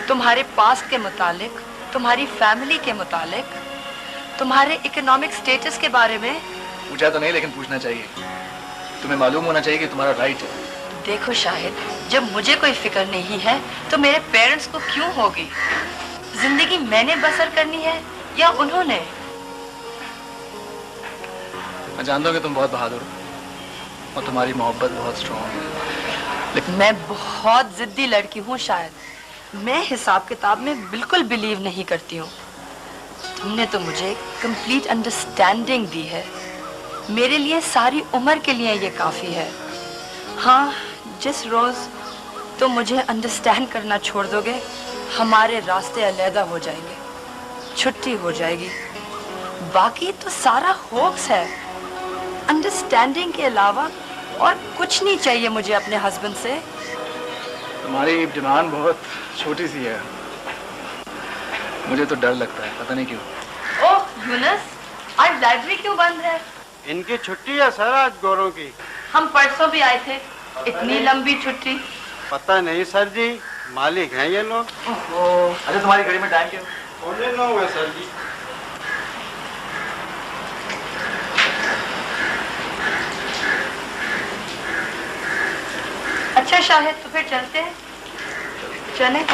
तुम्हारे पास्ट के मुतालिक, तुम्हारी फैमिली के मुतालिक, तुम्हारे इकोनॉमिक स्टेटस के बारे में?
पूछा तो नहीं, लेकिन पूछना चाहिए। तुम्हें मालूम होना चाहिए कि तुम्हारा राइट है।
देखो शाहिद, जब मुझे कोई फिक्र नहीं है तो मेरे पेरेंट्स को क्यों होगी? जिंदगी मैंने बसर करनी है या उन्होंने?
मैं जानता हूँ कि तुम बहुत बहादुर हो और तुम्हारी मोहब्बत बहुत स्ट्रॉन्ग है,
लेकिन मैं बहुत जिद्दी लड़की हूँ शायद। मैं हिसाब किताब में बिल्कुल बिलीव नहीं करती हूँ। तुमने तो मुझे कंप्लीट अंडरस्टैंडिंग दी है, मेरे लिए सारी उम्र के लिए ये काफ़ी है। हाँ, जिस रोज़ तुम मुझे अंडरस्टैंड करना छोड़ दोगे, हमारे रास्ते अलहदा हो जाएंगे, छुट्टी हो जाएगी। बाकी तो सारा होप्स है। अंडरस्टैंडिंग के अलावा और कुछ नहीं चाहिए मुझे अपने हस्बैंड से।
तुम्हारी डिमांड बहुत छोटी सी है, मुझे तो डर लगता है, पता नहीं क्यों।
ओह यूनुस, आज लाइब्रेरी क्यों बंद है?
इनकी छुट्टी है सर आज गौरों की।
हम परसों भी आए थे, इतनी लंबी छुट्टी?
पता नहीं सर जी, मालिक हैं ये लोग।
अच्छा तुम्हारी घड़ी में टाइम क्या?
9 हुए सर जी।
अच्छा शाहिद, तो फिर चलते हैं। चलें?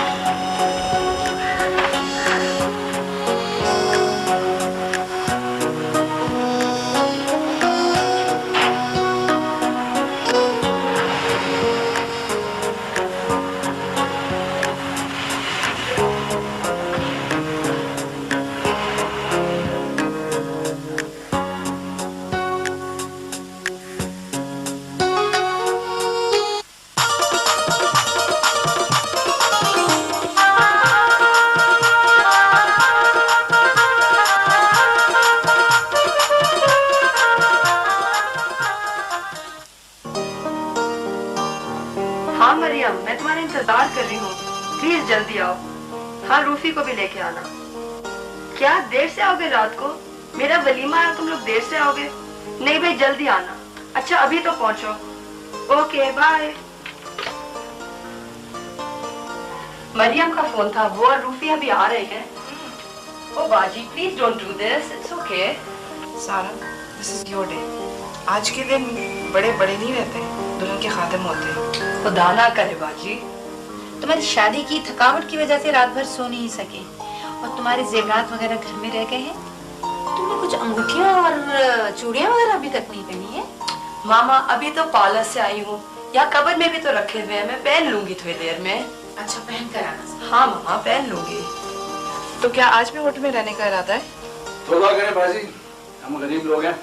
हाँ मरियम, मैं तुम्हारा इंतजार कर रही हूँ, प्लीज जल्दी आओ। हाँ, रूफी को भी लेके आना। क्या देर से आओगे रात को? मेरा वलीमा है, तुम लोग देर से आओगे? नहीं भाई, जल्दी आना। अच्छा अभी तो पहुंचो। Okay bye. मरियम का फोन था, वो और रूफिया भी आ रहे हैं। ओ बाजी, please don't do this, it's okay.
सारा, दिस इज योर डे। आज के दिन बड़े बड़े नहीं रहते, दुल्हन के खातिम होते हैं।
खुदा ना करे बाजी।
तुम्हारी शादी की थकावट की वजह से रात भर सो नहीं सके और तुम्हारे जेवरात वगैरह घर में रह गए हैं। तुमने कुछ अंगूठियां और चूड़ियां वगैरह अभी तक नहीं पहनी है?
मामा अभी तो पार्लर से आई हूँ, या कबर्ड में भी तो रखे हुए हैं, मैं पहन लूंगी थोड़ी देर में।
अच्छा, पहन कर आना।
हाँ मामा, पहन लूंगी।
तो क्या आज भी होटल में रहने का इरादा है?
तो क्या करें बाजी, हम गरीब लोग हैं,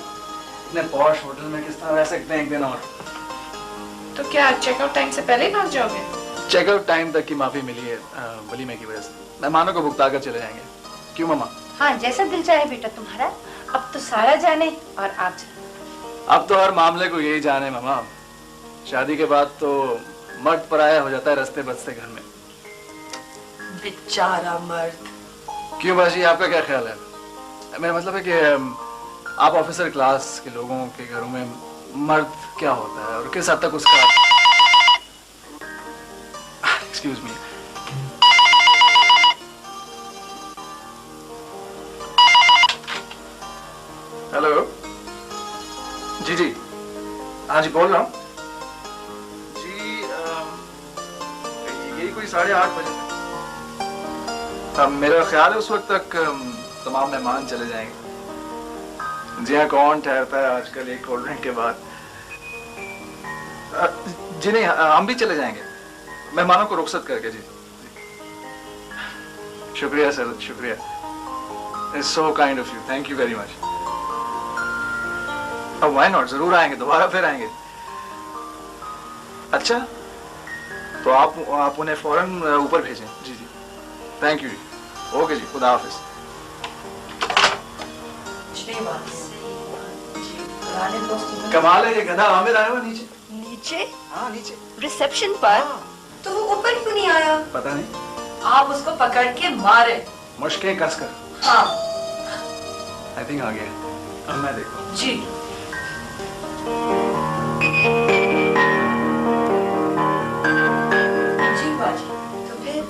इतने पॉश होटल में किस तरह रह सकते हैं एक दिन और।
तो क्या चेकआउट टाइम से पहले ही भाग जाओगे?
चेकआउट टाइम तक की माफी मिली है वलीमे की वजह से। मेहमानों को भुगता कर चले जाएंगे। क्यों मामा?
हाँ, जैसा दिल चाहे बेटा तुम्हारा। अब तो सारा जाने और आप जाने।
अब तो हर मामले को यही जाने मामा। शादी के बाद तो मर्द पराया हो जाता है रास्ते बसते घर में।
बेचारा मर्द।
क्यों बाजी, आपका क्या ख्याल है? मेरा मतलब है कि आप ऑफिसर क्लास के लोगों के घरों में मर्द क्या होता है और किस हद तक उसका। Excuse me. हेलो जी जी, हाँ जी बोल रहा हूँ जी। यही कोई 8:30 बजे तक। मेरा ख्याल है उस वक्त तक तमाम मेहमान चले जाएंगे। जी हाँ, कौन ठहरता है आजकल एक कोल्ड ड्रिंक के बाद। जी नहीं, हम भी चले जाएंगे मेहमानों को रुखसत करके। जी शुक्रिया सर, शुक्रिया। It's so kind of you, thank you very much. अब व्हाई नॉट, जरूर आएंगे, दोबारा फिर आएंगे। अच्छा, तो आप उन्हें फौरन ऊपर भेजें। जी जी, थैंक यू जी। ओके जी, खुदा हाफिज। कमाल है, ये गधा आमिर आया हुआ नीचे।
नीचे?
हाँ नीचे,
रिसेप्शन पर। तो वो ऊपर क्यों नहीं आया?
पता नहीं।
आप उसको पकड़ के मारे।
मुश्किल कसकर।
हाँ।
आई थिंक आ गया। अब मैं देखता हूँ।
जी। जी बाजी, तो फिर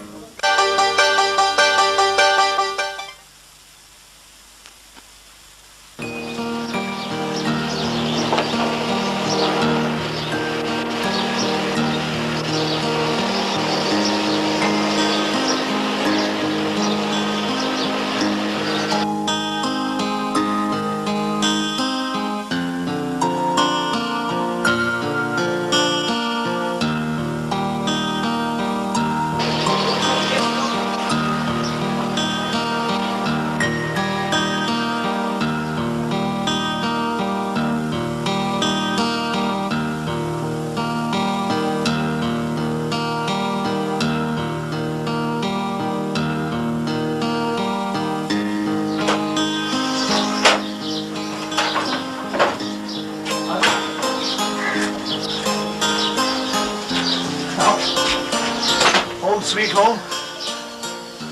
स्वीट होम,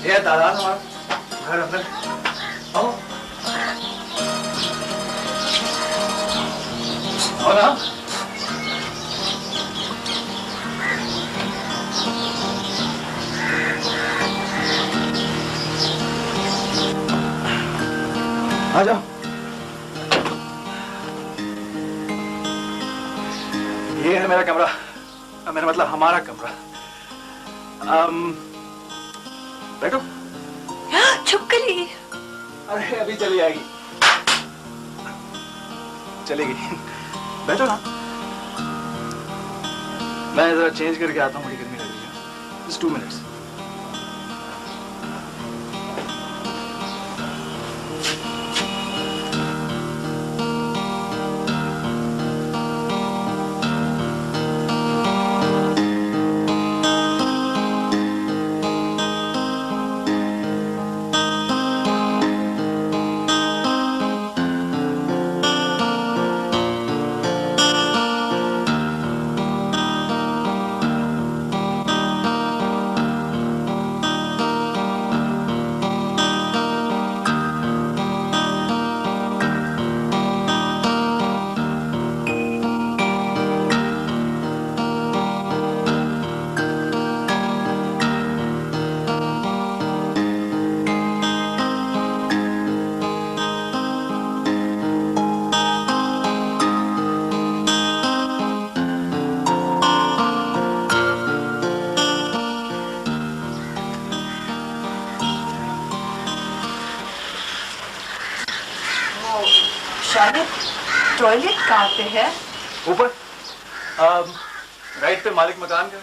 ये दादा हमारा घर अंदर। आओ आओ ना। आ जाओ। ये है मेरा कमरा, मेरा मतलब हमारा कमरा। बैठो।
चुप करिए।
अरे अभी चली आएगी, चलेगी। बैठो ना, मैं जरा चेंज करके आता हूँ, बड़ी गर्मी लग रही है। Just 2 minutes।
शायद टॉयलेट कहाँ पे है?
ऊपर राइट पे मालिक मकान का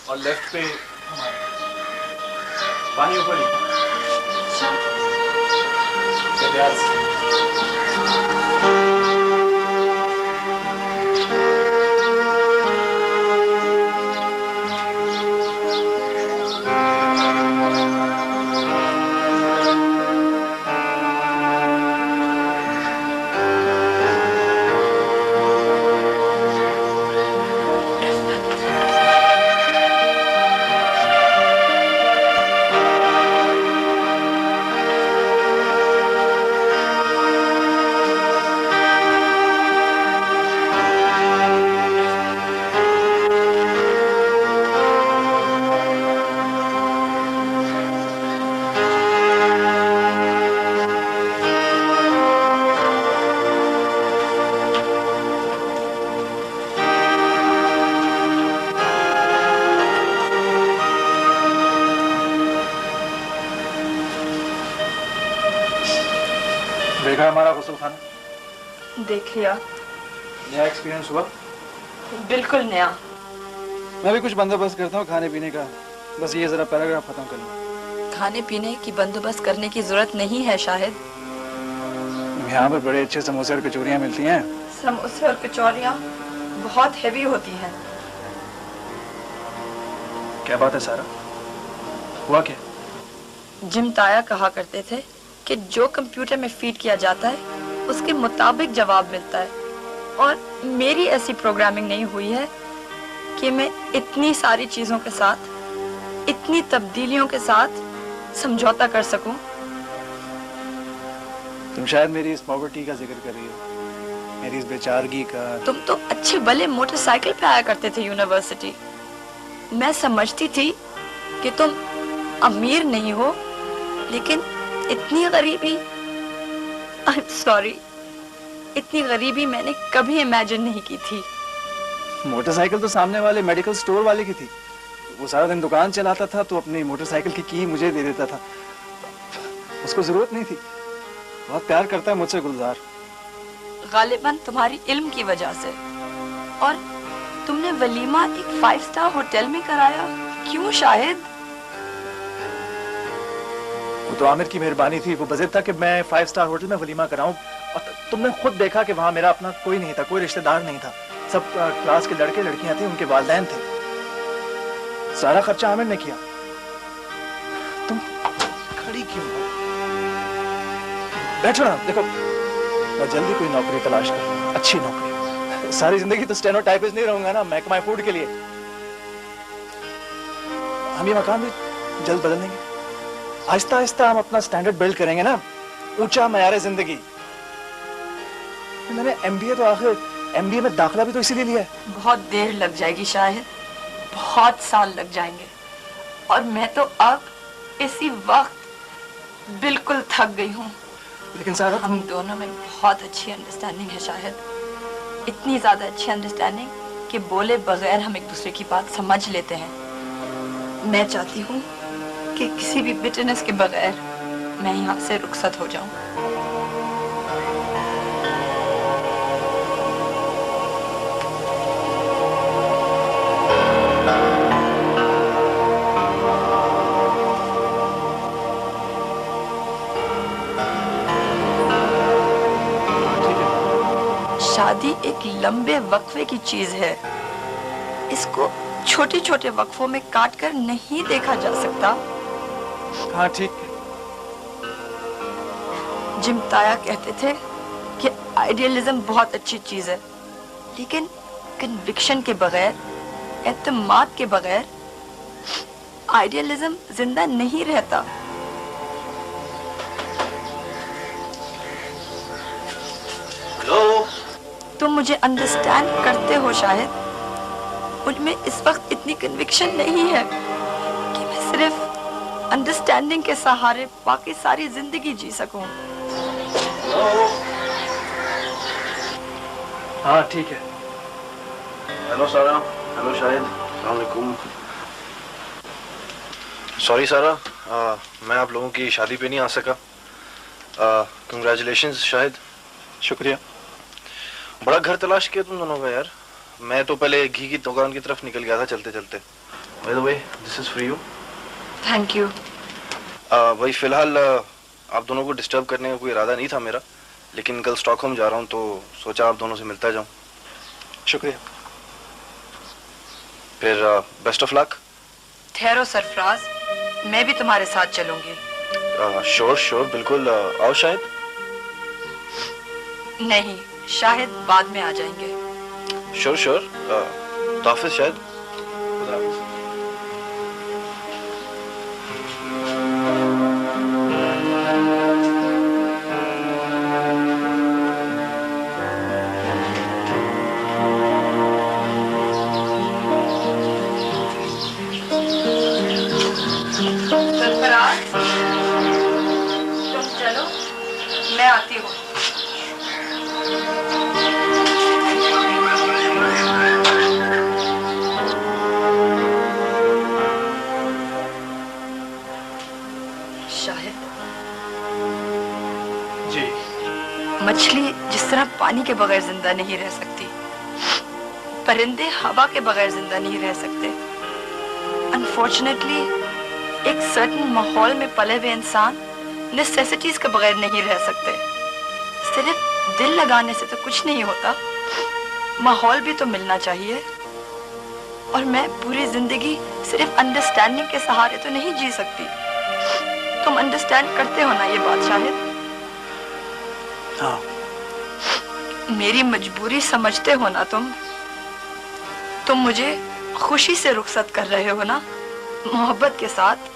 और लेफ्ट पे हमारा। पानी ऊपर ही। ध्यान से। देखा हमारा गुसल खाना?
देख लिया।
नया एक्सपीरियंस हुआ?
बिल्कुल नया।
मैं भी कुछ बंदोबस्त करता हूँ खाने पीने का, बस ये जरा पैराग्राफ खत्म कर लूँ।
खाने पीने की बंदोबस्त करने की जरूरत नहीं है शाहिद।
यहाँ पर बड़े अच्छे समोसे और कचौरियाँ मिलती हैं।
समोसे और कचौरियाँ बहुत हेवी होती हैं।
क्या बात है सारा? हुआ क्या?
जिम ताया कहा करते थे कि जो कंप्यूटर में फीड किया जाता है उसके मुताबिक जवाब मिलता है, और मेरी ऐसी प्रोग्रामिंग नहीं हुई है कि मैं इतनी सारी चीजों के साथ, इतनी तब्दीलियों के साथ समझौता कर सकूं।
तुम शायद मेरी इस पॉवर्टी का जिक्र कर रही हो, मेरी इस बेचारगी का।
तुम तो अच्छे भले मोटरसाइकिल पे आया करते थे यूनिवर्सिटी। मैं समझती थी कि तुम अमीर नहीं हो, लेकिन इतनी गरीबी, आई एम सॉरी, इतनी गरीबी मैंने कभी इमेजिन नहीं की थी।
मोटरसाइकिल तो सामने वाले मेडिकल स्टोर वाले की थी। वो सारा दिन दुकान चलाता था तो अपनी मोटरसाइकिल की की मुझे दे देता था। उसको जरूरत नहीं थी। बहुत प्यार करता है मुझसे गुलजार।
गालिबन तुम्हारी इल्म की वजह से। और तुमने वलीमा एक 5 स्टार होटल में कराया, क्यों शाहिद?
वो तो आमिर की मेहरबानी थी। वो बजट था कि मैं 5 स्टार होटल में वलीमा कराऊं, और तुमने खुद देखा कि वहां मेरा अपना कोई नहीं था, कोई रिश्तेदार नहीं था। सब क्लास के लड़के लड़कियां थी, उनके वालिदैन थे। सारा खर्चा आमिर ने किया। तुम खड़ी क्यों हो? बैठो ना। देखो, मैं जल्दी कोई नौकरी तलाश करूंगा, अच्छी नौकरी। सारी जिंदगी तो स्टेनोटाइपिस्ट नहीं रहूंगा ना, महकमा फूड के लिए। हम ये मकान भी जल्द बदल देंगे। आहिस्ता आहिस्ता हम अपना स्टैंडर्ड बिल्ड करेंगे ना, ऊंचा मयार जिंदगी। मैंने एमबीए तो आखिर एमबीए में दाखिला भी तो इसीलिए लिया है।
बहुत देर लग जाएगी शाहिद, बहुत साल लग जाएंगे। और मैं तो अब इसी वक्त बिल्कुल थक गई हूँ।
लेकिन सारा
हम दोनों में बहुत अच्छी अंडरस्टैंडिंग है शाहिद, इतनी ज्यादा अच्छी अंडरस्टैंडिंग कि बोले बगैर हम एक दूसरे की बात समझ लेते हैं। मैं चाहती हूँ कि किसी भी बिटरनेस के बगैर मैं यहाँ से रुखसत हो जाऊं। शादी एक लंबे वक्फे की चीज है। इसको छोटे छोटे वक्फों में काट कर नहीं देखा जा सकता।
हाँ ठीक है।
जिम ताया कहते थे कि आइडियलिज्म बहुत अच्छी चीज है, लेकिन कन्विक्शन के बगैर, एतमाद के बगैर आइडियलिज्म जिंदा नहीं रहता।
हेलो,
तुम मुझे अंडरस्टैंड करते हो शायद। मुझमें इस वक्त इतनी कन्विक्शन नहीं है कि मैं सिर्फ अंडरस्टैंडिंग के सहारे बाकी सारी जिंदगी जी सकूं।
हाँ ठीक है।
हेलो सारा, हेलो शाहिद, अस्सलाम वालेकुम। सॉरी सारा, मैं आप लोगों की शादी पे नहीं आ सका। कंग्रेचुलेशंस शाहिद, शुक्रिया। बड़ा घर तलाश किया तुम दोनों का यार। मैं तो पहले घी की दुकान की तरफ निकल गया था चलते चलते। By the way, this is for you.
Thank you.
भाई फिलहाल आप दोनों को डिस्टर्ब करने का कोई इरादा नहीं था मेरा, लेकिन कल स्टॉकहोम जा रहा हूँ तो सोचा आप दोनों से मिलता जाऊँ।
शुक्रिया।
फिर बेस्ट ऑफ लक।
ठहरो सरफराज, मैं भी तुम्हारे साथ चलूंगी।
श्योर श्योर, बिल्कुल। आओ शायद।
नहीं, शायद बाद में आ जाएंगे।
Sure sure. तो हाफिज शायद।
सरफराज, तुम चलो, मैं आती हूँ। शाहिद
जी।
मछली जिस तरह पानी के बगैर जिंदा नहीं रह सकती, परिंदे हवा के बगैर जिंदा नहीं रह सकते। अनफॉर्चुनेटली एक सर्टेन माहौल में पले हुए इंसान नेसेसिटीज के बगैर नहीं रह सकते। सिर्फ दिल लगाने से तो कुछ नहीं होता, माहौल भी तो मिलना चाहिए। और मैं पूरी जिंदगी सिर्फ अंडरस्टैंडिंग के सहारे तो नहीं जी सकती। तुम अंडरस्टैंड करते हो ना ये बात शाहिद?
हाँ।
मेरी मजबूरी समझते हो ना तुम? तुम मुझे खुशी से रुखसत कर रहे हो ना, मोहब्बत के साथ?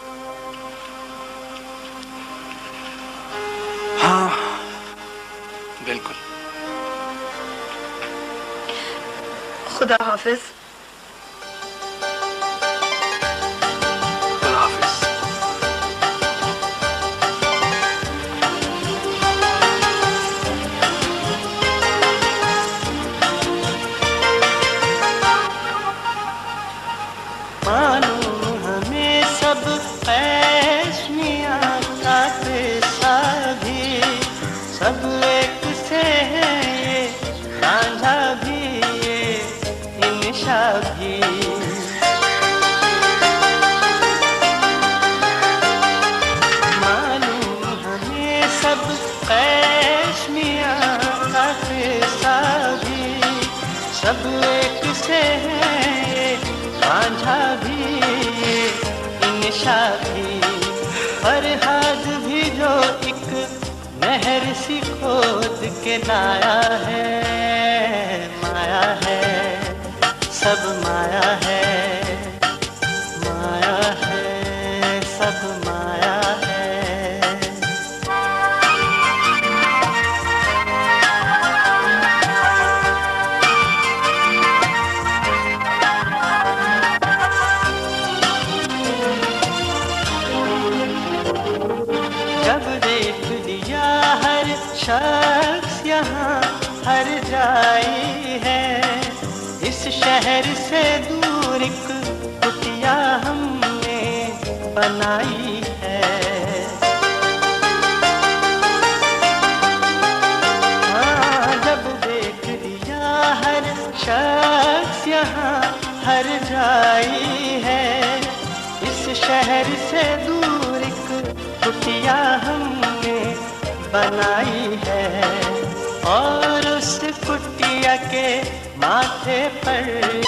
हाँ बिल्कुल।
खुदा हाफिज।
खुदा हाफिज।
मानो हमें सब ऐशमियाँ का पेशा भी सब एक से है, ये रांझा भी ये इंशा भी। मानो हमें सब ऐशमियाँ का पेशा भी सब एक से है, रांझा भी इंशा भी। फरहाद भी जो एक नहर सी खोद के लाया है, माया है सब माया है, माया है सब माया है। जब देख लिया हर शख्स यहाँ हर जाई है, इस शहर से दूर एक कुटिया हमने बनाई है। हाँ, जब देख लिया हर शख्स यहाँ हर जाई है, इस शहर से दूर एक कुटिया हमने बनाई है। और उस कुटिया के माथे पर